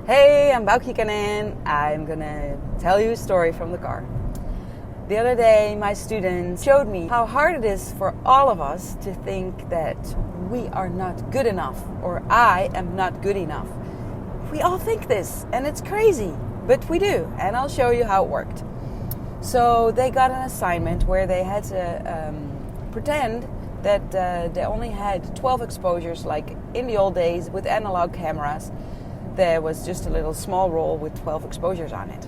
Hey, I'm Boukje Kanin. I'm gonna tell you a story from the car. The other day, my students showed me how hard it is for all of us to think that we are not good enough or I am not good enough. We all think this and it's crazy, but we do, and I'll show you how it worked. So they got an assignment where they had to pretend that they only had 12 exposures, like in the old days with analog cameras. There was just a little small roll with 12 exposures on it.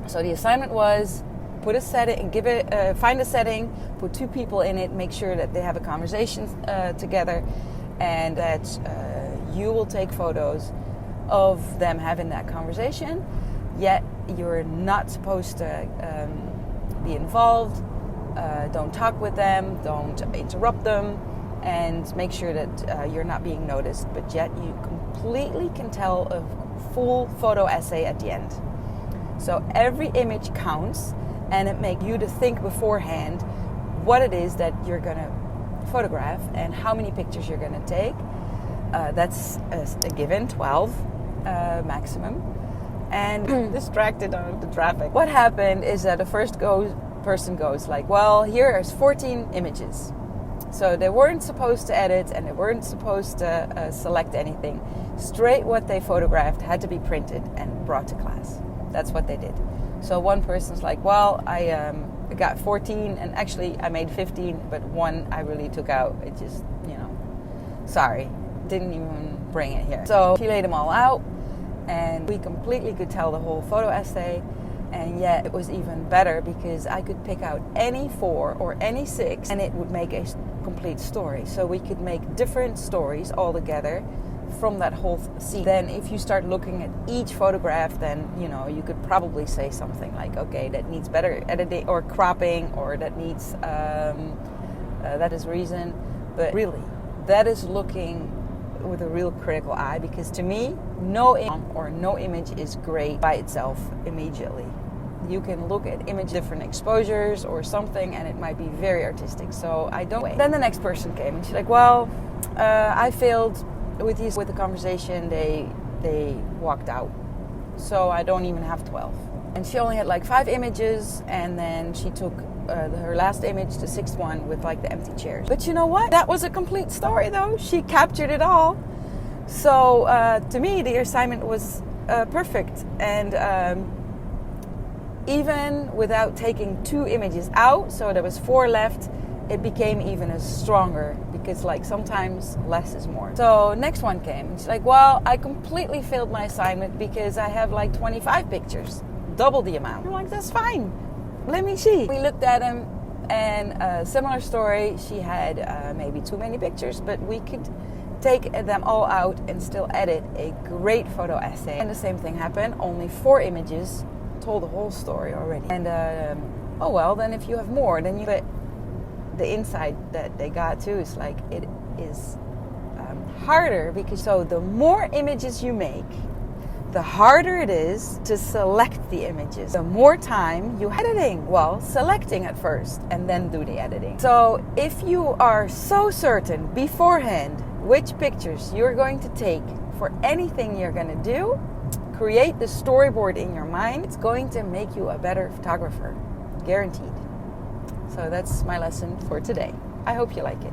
So the assignment was put a setting, find a setting, put two people in it, make sure that they have a conversation together, and that you will take photos of them having that conversation. Yet you're not supposed to be involved. Don't talk with them. Don't interrupt them. And make sure that you're not being noticed, but yet you completely can tell a full photo essay at the end. So every image counts, and it makes you to think beforehand what it is that you're going to photograph and how many pictures you're going to take. That's a given, 12 maximum. And distracted on the traffic. What happened is that the first person goes like, well, here is 14 images. So they weren't supposed to edit and they weren't supposed to select anything. Straight what they photographed had to be printed and brought to class. That's what they did. So one person's like, well, I got 14 and actually I made 15, but one I really took out. It just, sorry, didn't even bring it here. So she laid them all out and we completely could tell the whole photo essay. And yet it was even better because I could pick out any 4 or any 6 and it would make a complete story. So we could make different stories all together from that whole scene. Then if you start looking at each photograph, then you could probably say something like, okay, that needs better editing or cropping, or that needs that is reason. But really, that is looking with a real critical eye, because to me, no image is great by itself immediately. You can look at different exposures or something, and it might be very artistic. So I don't wait. Then the next person came, and she's like, well, I failed with the conversation. They walked out, so I don't even have 12. And she only had like 5 images, and then she took her last image, the 6th one, with like the empty chairs. But you know what? That was a complete story, though. She captured it all. So to me, the assignment was perfect. And even without taking 2 images out, so there was 4 left, it became even stronger, because like sometimes less is more. So next one came. She's like, well, I completely failed my assignment because I have like 25 pictures, double the amount. I'm like, that's fine. Let me see. We looked at them, and a similar story. She had maybe too many pictures, but we could take them all out and still edit a great photo essay. And the same thing happened. Only 4 images told the whole story already. And oh well, then if you have more, then but the insight that they got too is like, it is harder, because so the more images you make, the harder it is to select the images. The more time you editing, selecting at first and then do the editing. So if you are so certain beforehand which pictures you're going to take for anything you're going to do, create the storyboard in your mind. It's going to make you a better photographer, guaranteed. So that's my lesson for today. I hope you like it.